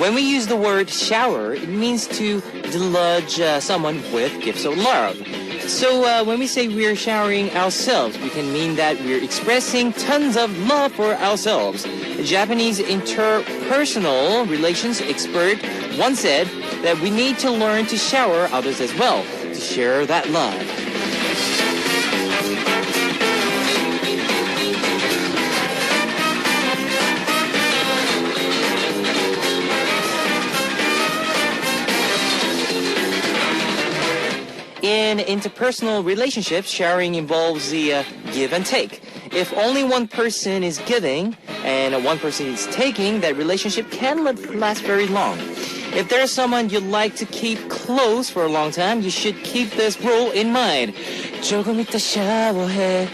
When we use the word shower, it means to deluge someone with gifts of love. So when we say we're showering ourselves, we can mean that we're expressing tons of love for ourselves. A Japanese interpersonal relations expert once said that we need to learn to shower others as well, to share that love. In interpersonal relationships, sharing involves the give and take. If only one person is giving and one person is taking, that relationship can last very long. If there's someone you'd like to keep close for a long time, you should keep this rule in mind. 조금 이따 샤워해.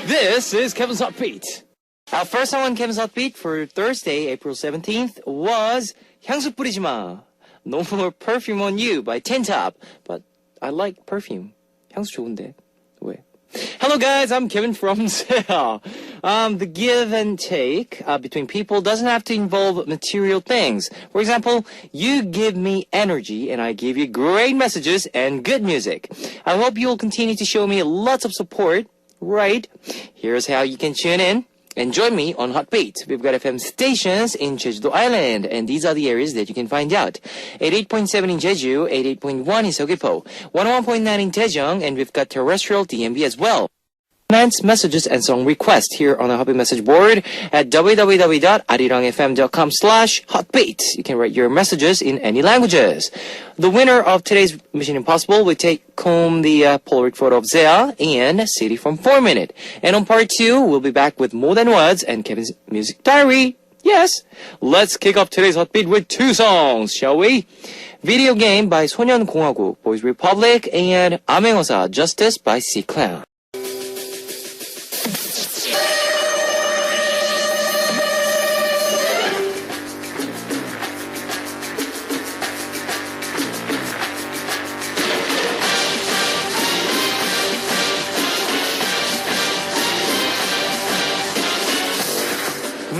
This is Kevin's Hot Beat. Our first song on Kevin's Hot Beat for Thursday, April 17th was 향수 뿌리지 마. No More Perfume on You by Tin Top. But I like perfume. 향수 좋은데. 왜? Hello guys, I'm Kevin from Seoul. The give and take between people doesn't have to involve material things. For example, you give me energy and I give you great messages and good music. I hope you'll continue to show me lots of support. Right? Here's how you can tune in and join me on Hot Beat. We've got FM stations in Jeju-do Island, and these are the areas that you can find out. 88.7 in Jeju, 88.1 in Seogwipo, 101.9 in Daejeong, and we've got terrestrial DMB as well. Comments, messages, and song requests here on the Hot Beat message board at www.arirangfm.com/hotbeat. You can write your messages in any languages. The winner of today's Mission Impossible will take home the Polaroid photo of Zea and City from 4 Minute. And on part 2, we'll be back with More Than Words and Kevin's Music Diary. Yes, let's kick off today's Hot Beat with 2 songs, shall we? Video Game by 소년공화국, Boys Republic, and 암행어사 Justice by C-Clown.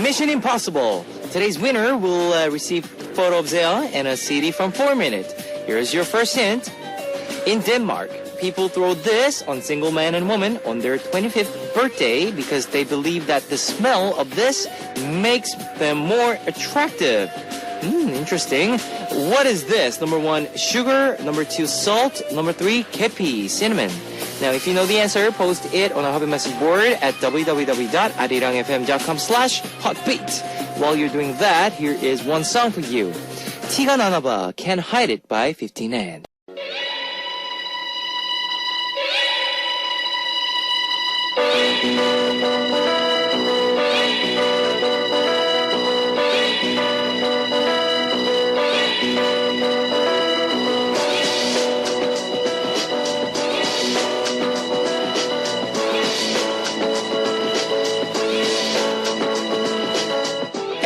Mission Impossible. Today's winner will receive a photo of Zea and a CD from 4 Minute. Here's your first hint. In Denmark, people throw this on single man and woman on their 25th birthday because they believe that the smell of this makes them more attractive. Interesting. What is this? Number 1, sugar. Number 2, salt. Number 3, kepi, cinnamon. Now, if you know the answer, post it on our Hot Beat message board at www.arirangfm.com/hotbeat. While you're doing that, here is one song for you. 티가 나나봐, Can't Hide It by 15and.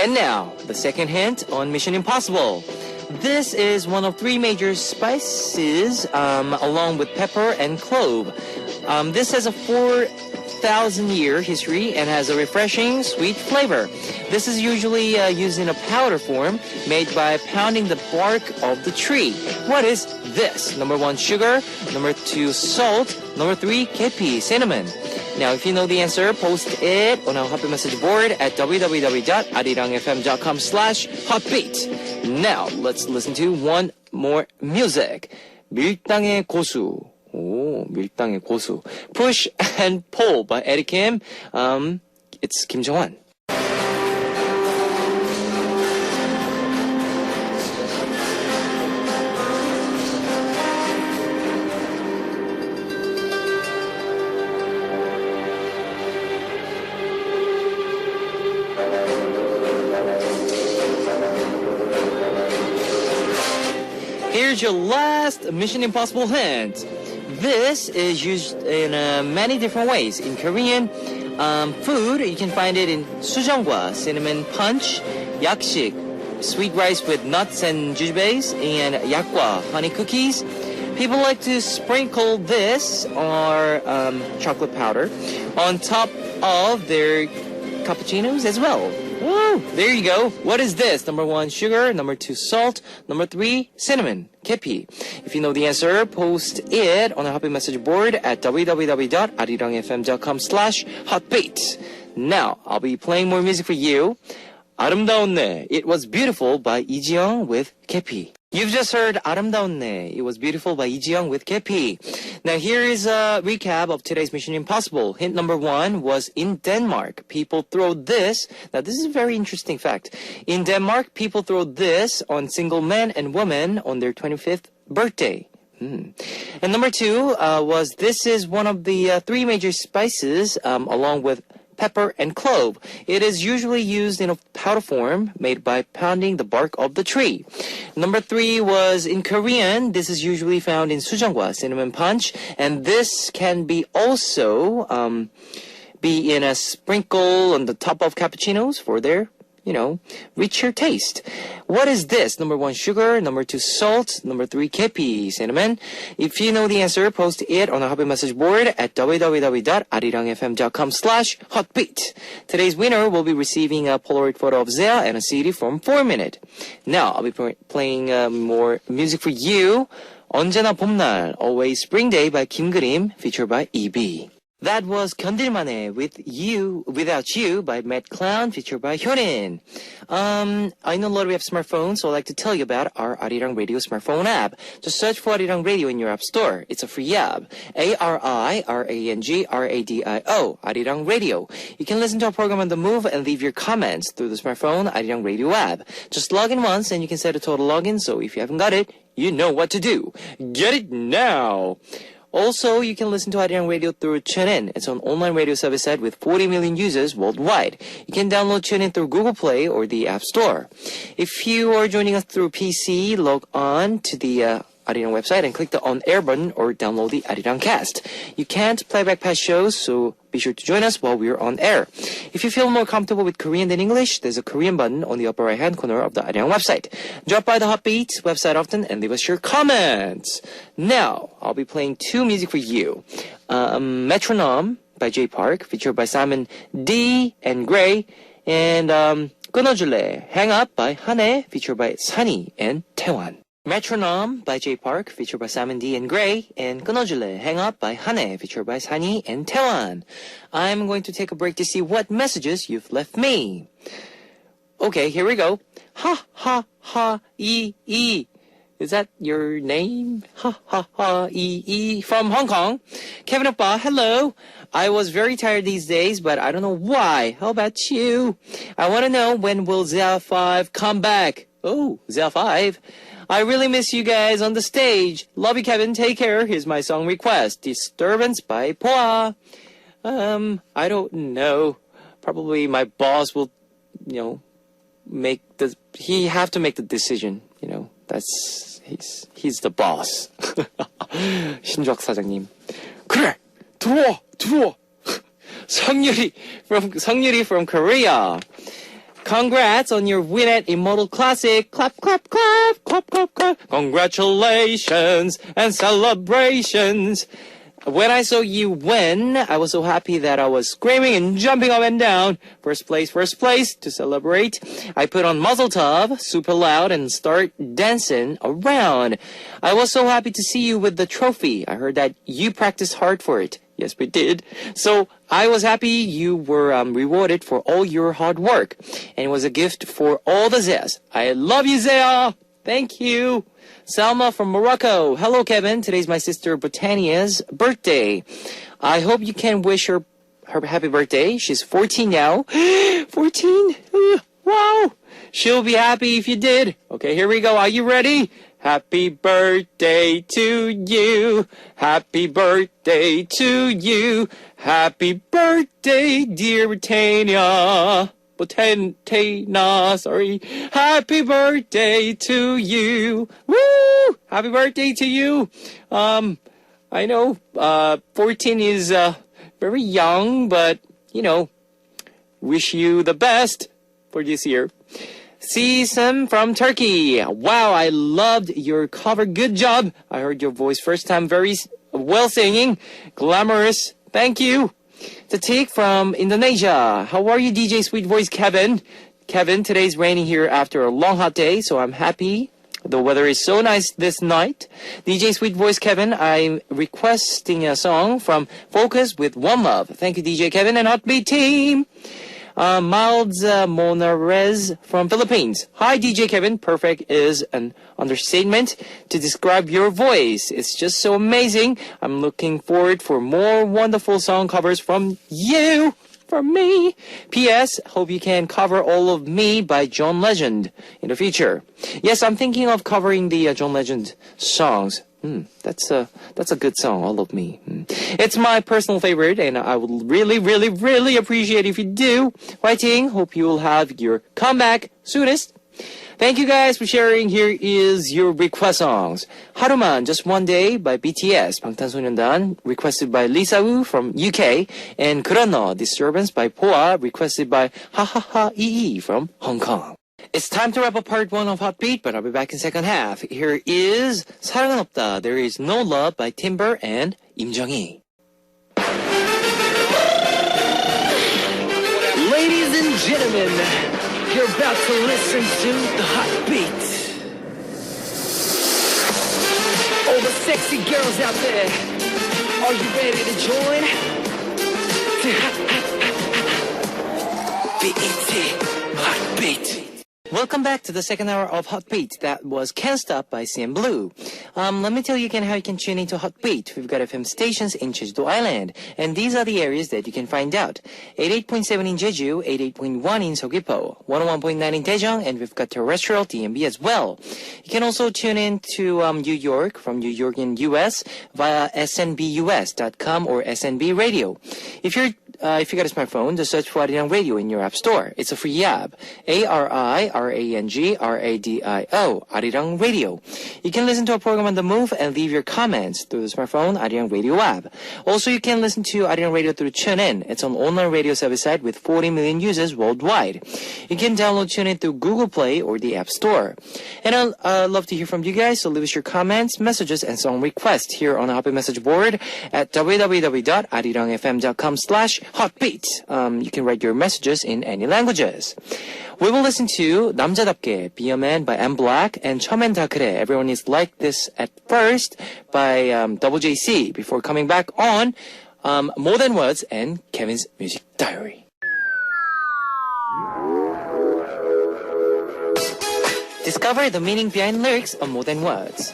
And now, the second hint on Mission Impossible. This is one of 3 major spices, along with pepper and clove. This has a 4,000-year history and has a refreshing, sweet flavor. This is usually used in a powder form, made by pounding the bark of the tree. What is this? Number 1, sugar. Number 2, salt. Number 3, kepi, cinnamon. Now, if you know the answer, post it on our Hot Beat message board at www.arirangfm.com/hotbeat. Now, let's listen to one more music. 밀당의 고수. 밀당의 고수. Push and Pull by Eddie Kim. It's Kim Jong-un. Here's your last Mission Impossible hint. This is used in many different ways. In Korean food, you can find it in 수정과, cinnamon punch, yakshik, sweet rice with nuts and jujubes, and yakwa, honey cookies. People like to sprinkle this or chocolate powder on top of their cappuccinos as well. Oh, there you go. What is this? Number 1, sugar. Number 2, salt. Number 3, cinnamon. Kepi. If you know the answer, post it on a Happy Message board at www.arirangfm.com/hotbeat. Now, I'll be playing more music for you. 아름다운 내. It was beautiful by Lee Ji-young with Kepi. You've just heard 아름다운 내. It was beautiful by Lee Ji-young with Kepi. Now here is a recap of today's Mission Impossible. Hint number 1 was in Denmark. People throw this. Now this is a very interesting fact. In Denmark, people throw this on single men and women on their 25th birthday. And number 2 was this is one of the 3 major spices along with pepper and clove. It is usually used in a powder form made by pounding the bark of the tree. Number 3 was in Korean. This is usually found in sujangwa, cinnamon punch, and this can be also be in a sprinkle on the top of cappuccinos for their richer taste. What is this? Number 1, sugar. Number 2, salt. Number 3, kepi, cinnamon. If you know the answer, post it on a Happy Message board at www.arirangfm.com/hotbeat. Today's winner will be receiving a Polaroid photo of Zea and a CD from 4Minute. Now, I'll be playing more music for you. 언제나 봄날, Always Spring Day by Kim Krim, featured by EB. That was 견딜만해 with You, Without You by Matt Clown, featured by Hyunin. I know a lot of you have smartphones, so I'd like to tell you about our Arirang Radio smartphone app. Just search for Arirang Radio in your app store. It's a free app. ARIRANG Arirang Radio. You can listen to our program on the move and leave your comments through the smartphone Arirang Radio app. Just log in once and you can set a total login, so if you haven't got it, you know what to do. Get it now! Also, you can listen to Arirang Radio through TuneIn. It's an online radio service site with 40 million users worldwide. You can download TuneIn through Google Play or the App Store. If you are joining us through PC, log on to the Arirang website and click the on-air button or download the Arirang cast. You can't play back past shows, so be sure to join us while we're on air. If you feel more comfortable with Korean than English, there's a Korean button on the upper right-hand corner of the Arirang website. Drop by the Hotbeat website often and leave us your comments. Now, I'll be playing 2 music for you. Metronome by Jay Park, featured by Simon D and Gray, and 끊어줄래, Hang Up by Hane, featured by Sunny and Taewon. Metronome by Jay Park, featured by Simon D and Gray, and 끊어줄래, Hang Up by Hane, featured by Sunny and Taewon. I'm going to take a break to see what messages you've left me. Okay, here we go. Ha ha ha e. Is that your name? Ha ha ha e from Hong Kong. Kevin Oppa, hello. I was very tired these days, but I don't know why. How about you? I want to know, when will Zia 5 come back? Oh, Zia 5. I really miss you guys on the stage. Love you, Kevin. Take care. Here's my song request. Disturbance by Poa. I don't know. Probably my boss will, he have to make the decision, he's the boss. 신주학 사장님. 그래, 들어와. 성유리 from Korea. Congrats on your win at Immortal Classic. Clap, clap, clap, clap, clap, clap. Congratulations and celebrations. When I saw you win, I was so happy that I was screaming and jumping up and down. First place to celebrate. I put on Mazel Tov super loud and start dancing around. I was so happy to see you with the trophy. I heard that you practiced hard for it. Yes, we did. So I was happy you were rewarded for all your hard work. And it was a gift for all the Zeas. I love you, Zea. Thank you. Salma from Morocco. Hello, Kevin. Today's my sister Britannia's birthday. I hope you can wish her happy birthday. She's 14 now. 14? Wow. She'll be happy if you did. Okay, here we go. Are you ready? Happy birthday to you. Happy birthday to you. Happy birthday, dear Britannia. Sorry. Happy birthday to you. Woo! Happy birthday to you. I know, 14 is, very young, but, wish you the best for this year. Sisam from Turkey. Wow, I loved your cover. Good job. I heard your voice first time. Very well singing. Glamorous. Thank you. Tatik from Indonesia. How are you, DJ Sweet Voice Kevin? Kevin, today's raining here after a long hot day, so I'm happy. The weather is so nice this night. DJ Sweet Voice Kevin, I'm requesting a song from Focus with One Love. Thank you, DJ Kevin and Hotbeat team. Miles Monarez from Philippines. Hi, DJ Kevin. Perfect is an understatement to describe your voice. It's just so amazing. I'm looking forward for more wonderful song covers from you. From me. P.S. Hope you can cover All of Me by John Legend in the future. Yes, I'm thinking of covering the John Legend songs. That's a good song, All of Me. It's my personal favorite, and I would really appreciate if you do. Fighting. Hope you will have your comeback soonest. Thank you guys for sharing. Here is your request songs. 하루만, Just One Day by BTS, 방탄소년단, requested by Lisa Wu from UK, and 그런 너, Disturbance by Poa, requested by 하하하 EE from Hong Kong. It's time to wrap up part 1 of Hot Beat, but I'll be back in second half. Here is 사랑은 없다, There Is No Love by Timber and 임정희. Ladies and gentlemen, you're about to listen to the Hot Beat. All the sexy girls out there, are you ready to join? BET Hot Beat. Welcome back to the second hour of Hot Beat. That was Can't Stop by CN Blue. Let me tell you again how you can tune into Hot Beat. We've got FM stations in Jeju Island, and these are the areas that you can find out. 88.7 in Jeju, 88.1 in Seogwipo, 101.9 in Daejeong, and we've got terrestrial DMB as well. You can also tune in to New York, from New York in US, via snbus.com or SNB Radio. If you got a smartphone, just search for Arirang Radio in your app store. It's a free app. ARIRANG RADIO. Arirang Radio. You can listen to a program on the move and leave your comments through the smartphone Arirang Radio app. Also, you can listen to Arirang Radio through TuneIn. It's an online radio service site with 40 million users worldwide. You can download TuneIn through Google Play or the App Store. And I'd love to hear from you guys, so leave us your comments, messages, and song requests here on the Hot Beat message board at www.arirangfm.com/hotbeat. You can write your messages in any languages. We will listen to 남자답게, Be a Man by M Black, and 처음엔 다 그래, Everyone is Like This at First by Double JC, before coming back on More Than Words and Kevin's Music Diary. Discover the meaning behind lyrics of More Than Words.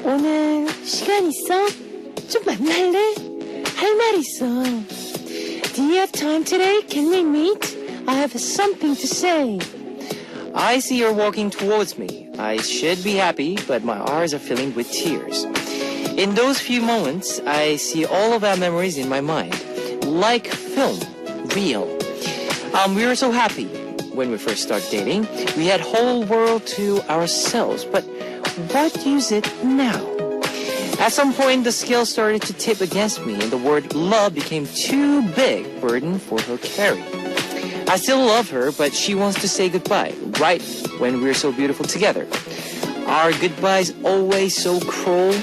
오늘 시간 있어? 좀 만날래? 할 말 있어. Do you have time today? Can we meet? I have something to say. I see you're walking towards me. I should be happy, but my eyes are filling with tears. In those few moments, I see all of our memories in my mind. Like film. Real. We were so happy when we first started dating. We had whole world to ourselves, but what use it now? At some point, the scale started to tip against me, and the word love became too big a burden for her to carry. I still love her, but she wants to say goodbye right when we're so beautiful together. Our goodbyes always so cruel.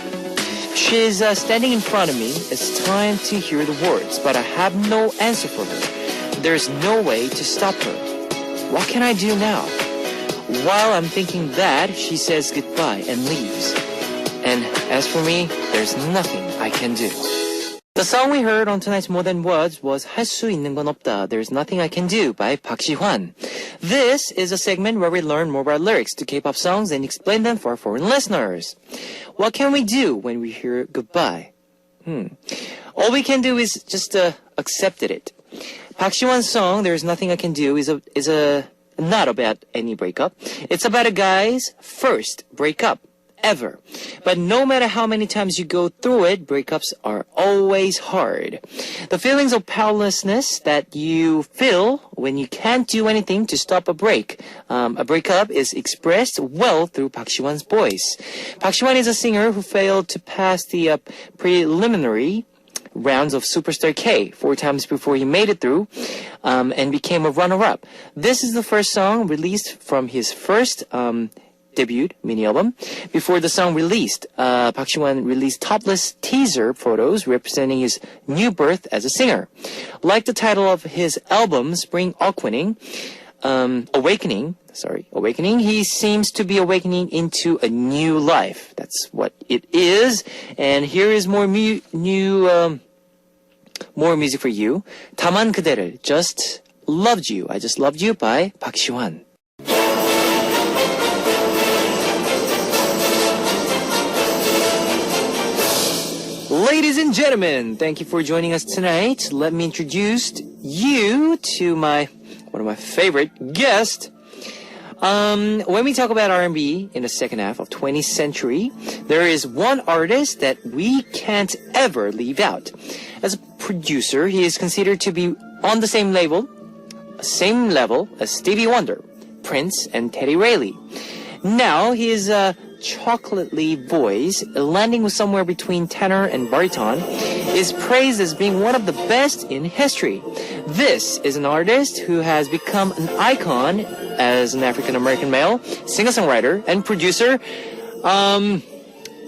She's standing in front of me. It's time to hear the words, but I have no answer for her. There's no way to stop her. What can I do now? While I'm thinking that, she says goodbye and leaves. And as for me, there's nothing I can do. The song we heard on tonight's More Than Words was 할 수 있는 건 없다, There's Nothing I Can Do by Park Ji-hwan. This is a segment where we learn more about lyrics to K-pop songs and explain them for our foreign listeners. What can we do when we hear goodbye? All we can do is just accept it. Park Ji-hwan's song, There's Nothing I Can Do, is not about any breakup. It's about a guy's first breakup ever. But no matter how many times you go through it, breakups are always hard. The feelings of powerlessness that you feel when you can't do anything to stop a breakup is expressed well through Park Ji-hwan's voice. Park Ji-hwan is a singer who failed to pass the preliminary rounds of Superstar K 4 times before he made it through and became a runner-up. This is the first song released from his first debut mini album. Before the song released, Park Shi-won released topless teaser photos representing his new birth as a singer. Like the title of his album, Spring Awakening, he seems to be awakening into a new life. That's what it is. And here is more music for you. 다만 그대를, Just Loved You, I Just Loved You by Park Shi-won. Ladies and gentlemen, thank you for joining us tonight. Let me introduce you to one of my favorite guests. When we talk about R&B in the second half of 20th century, there is one artist that we can't ever leave out. As a producer, he is considered to be on the same level as Stevie Wonder, Prince, and Teddy Riley. Now, his chocolatey voice, landing somewhere between tenor and baritone, is praised as being one of the best in history. This is an artist who has become an icon as an African-American male, singer-songwriter, and producer.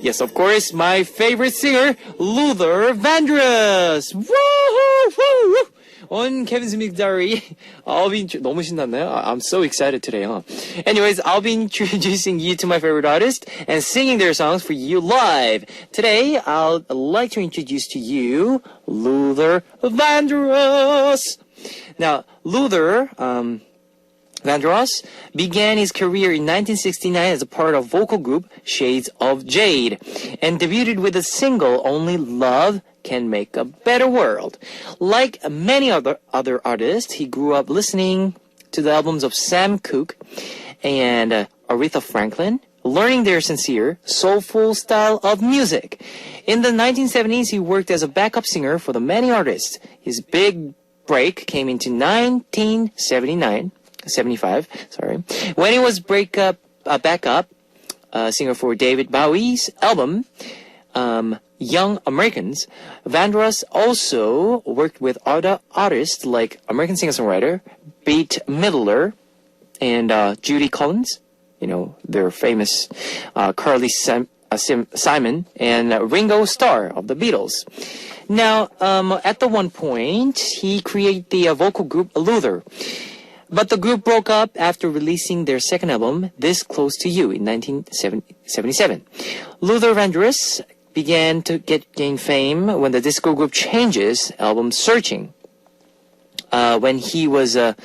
Yes, of course, my favorite singer, Luther Vandross. Woo-hoo-hoo! On Kevin Smith's Diary, 너무 신났나요? I'm so excited today, huh? Anyways, I'll be introducing you to my favorite artists and singing their songs for you live. Today, I'd like to introduce to you Luther Vandross. Now, Luther Vandross began his career in 1969 as a part of vocal group Shades of Jade and debuted with the single Only Love Can Make a Better World. Like many other artists, he grew up listening to the albums of Sam Cooke and Aretha Franklin, learning their sincere, soulful style of music. In the 1970s, he worked as a backup singer for the many artists. His big break came into 1975, when he was backup singer for David Bowie's album, Young Americans. Vandross also worked with other artists like American singer-songwriter Bette Midler and Judy Collins, their famous Carly Simon and Ringo Starr of the Beatles. Now, at the one point, he created the vocal group Luther. But the group broke up after releasing their second album, This Close to You, in 1977. Luther Vandross began to gain fame when the disco group Changes album Searching, when he was the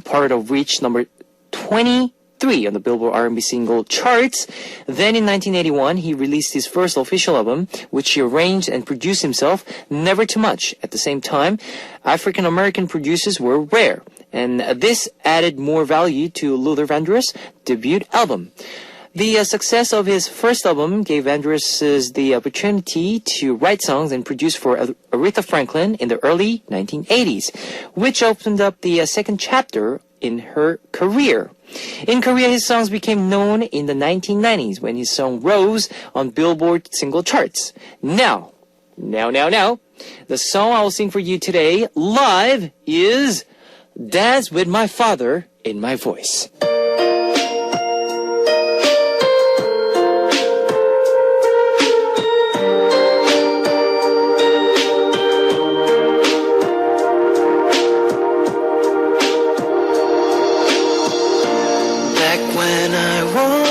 part of which number 23 on the Billboard R&B single charts. Then in 1981, he released his first official album, which he arranged and produced himself, Never Too Much. At the same time, African-American producers were rare, and this added more value to Luther Vandross' debut album. The success of his first album gave Vandross the opportunity to write songs and produce for Aretha Franklin in the early 1980s, which opened up the second chapter in her career. In Korea, his songs became known in the 1990s when his song rose on Billboard single charts. Now, the song I will sing for you today live is Dance with My Father in My Voice.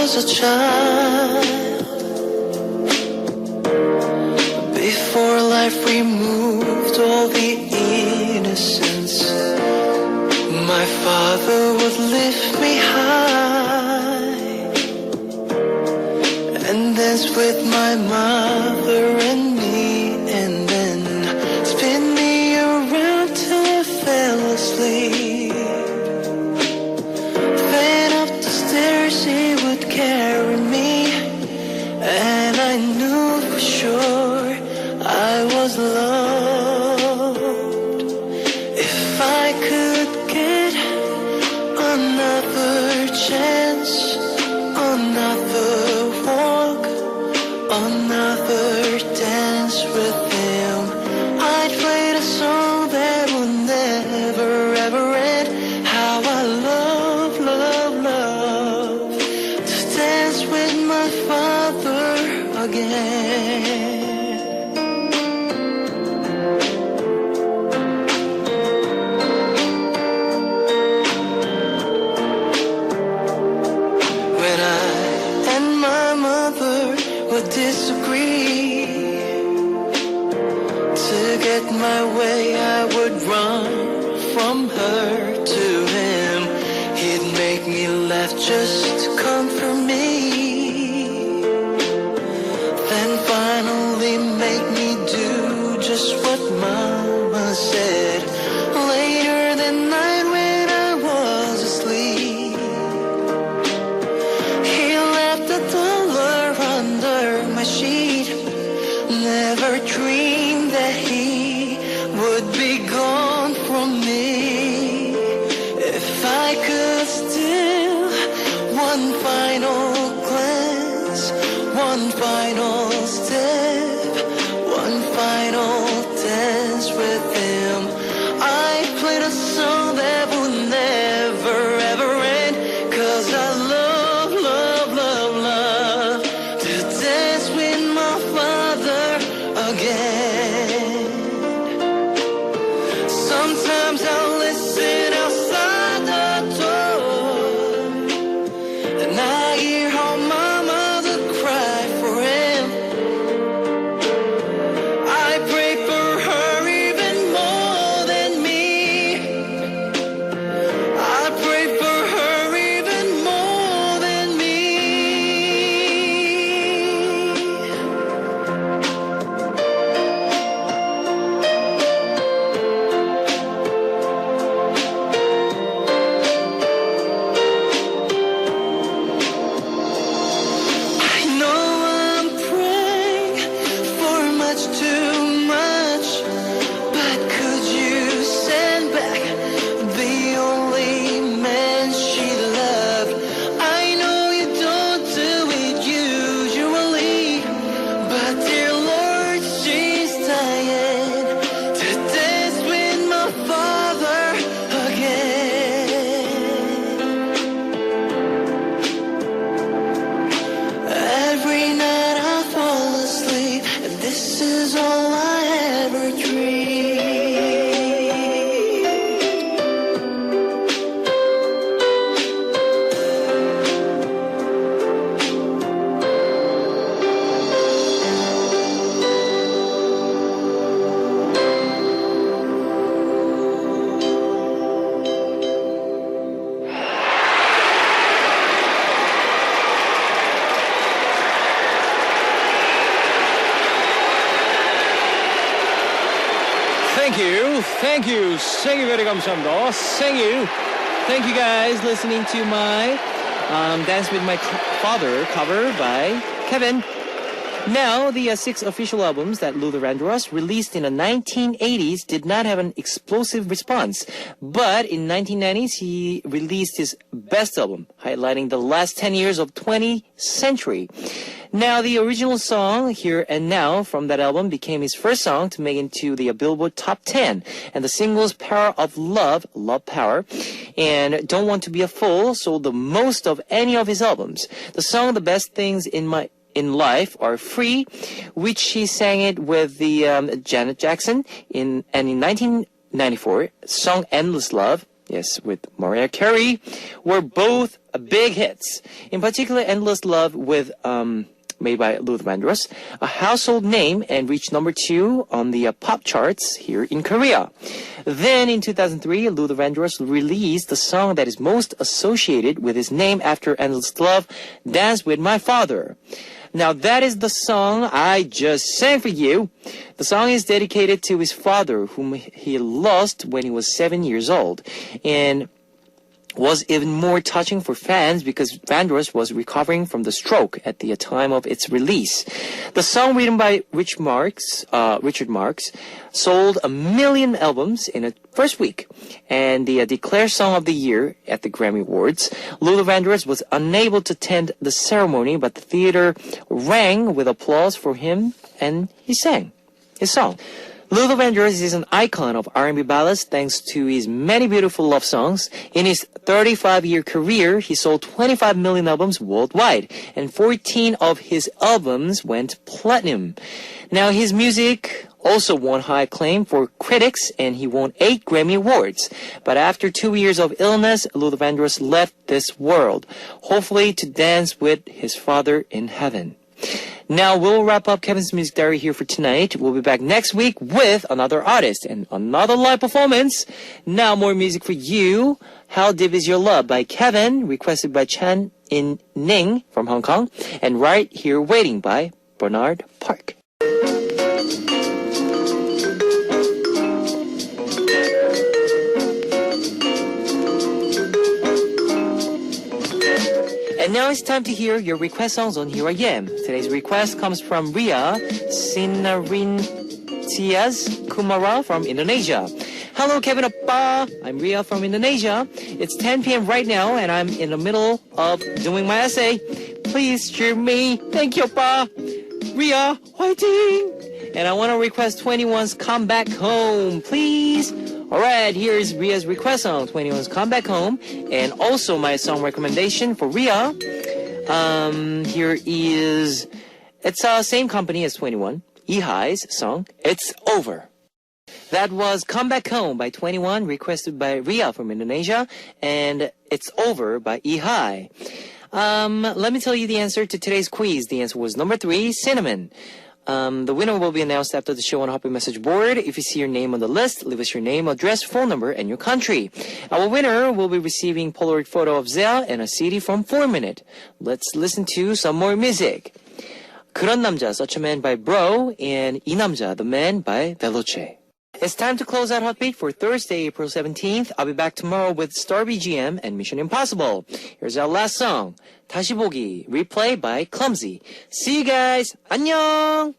A child, before life removed all the innocence, my father would lift me high and dance with my mother and me, and then spin me around till I fell asleep. Then up the stairs he would carry me, and I knew for sure I was loved. If I could get another chance, another walk, another dance with I could steal one final glance, one final step, one final dance with him. I played a song that will never ever end, 'cause I love, love, love, love to dance with my father again. Sometimes I'll listen outside the door, and I hear how my mother cried for him. I pray for her even more than me. I pray for her even more than me. I know I'm praying for much too much, but could you send back the only man she loved? I know you don't do it usually, but dear Lord, she's dying to dance with my father again. Every night I fall asleep, and this is all I ever dream. Thank you very 감사합니다. Thank you guys listening to my Dance with My Father cover by Kevin. Now, the 6 official albums that Luther Vandross released in the 1980s did not have an explosive response. But in 1990s, he released his best album, highlighting the last 10 years of 20th century. Now, the original song, Here and Now, from that album became his first song to make into the Billboard Top 10. And the singles Power of Love, Love Power, and Don't Want to Be a Fool sold the most of any of his albums. The song The Best Things in Life are Free, which he sang it with the Janet Jackson in 1994, song Endless Love, yes, with Mariah Carey, were both big hits. In particular, Endless Love with made by Luther Vandross, a household name, and reached number 2 on the pop charts here in Korea. Then in 2003, Luther Vandross released the song that is most associated with his name after Endless Love, Dance with My Father. Now that is the song I just sang for you. The song is dedicated to his father, whom he lost when he was 7 years old, and was even more touching for fans because Vandross was recovering from the stroke at the time of its release. The song, written by Richard Marx, sold 1 million albums in its first week, and the declared Song of the Year at the Grammy Awards. Luther Vandross was unable to attend the ceremony, but the theater rang with applause for him, and he sang his song. Luther Vandross is an icon of R&B ballads thanks to his many beautiful love songs. In his 35-year career, he sold 25 million albums worldwide, and 14 of his albums went platinum. Now, his music also won high acclaim for critics, and he won 8 Grammy Awards. But after 2 years of illness, Luther Vandross left this world, hopefully to dance with his father in heaven. Now, we'll wrap up Kevin's Music Diary here for tonight. We'll be back next week with another artist and another live performance. Now, more music for you. How Deep Is Your Love by Kevin, requested by Chan In Ning from Hong Kong. And Right Here Waiting by Bernard Park. And now it's time to hear your request songs on Here I Am. Today's request comes from Ria Sinarintias Kumara from Indonesia. Hello, Kevin Oppa. I'm Ria from Indonesia. It's 10 p.m. right now, and I'm in the middle of doing my essay. Please cheer me. Thank you, Oppa. Ria, fighting! And I want to request 21's Come Back Home, please. Alright, here's Ria's request song, 21's Come Back Home. And also my song recommendation for Ria. Here is, it's same company as 21, EHI's song, It's Over. That was Come Back Home by 21, requested by Ria from Indonesia, and It's Over by EHI. Let me tell you the answer to today's quiz. The answer was number 3, cinnamon. The winner will be announced after the show on Happy Message Board. If you see your name on the list, leave us your name, address, phone number, and your country. Our winner will be receiving Polaroid photo of Zia and a CD from 4 Minute. Let's listen to some more music. 그런 남자, Such a Man by Bro, and 이 남자, The Man by Veloce. It's time to close out Hot Beat for Thursday, April 17th. I'll be back tomorrow with Star BGM and Mission Impossible. Here's our last song, 다시 보기, Replay by Clumsy. See you guys. 안녕.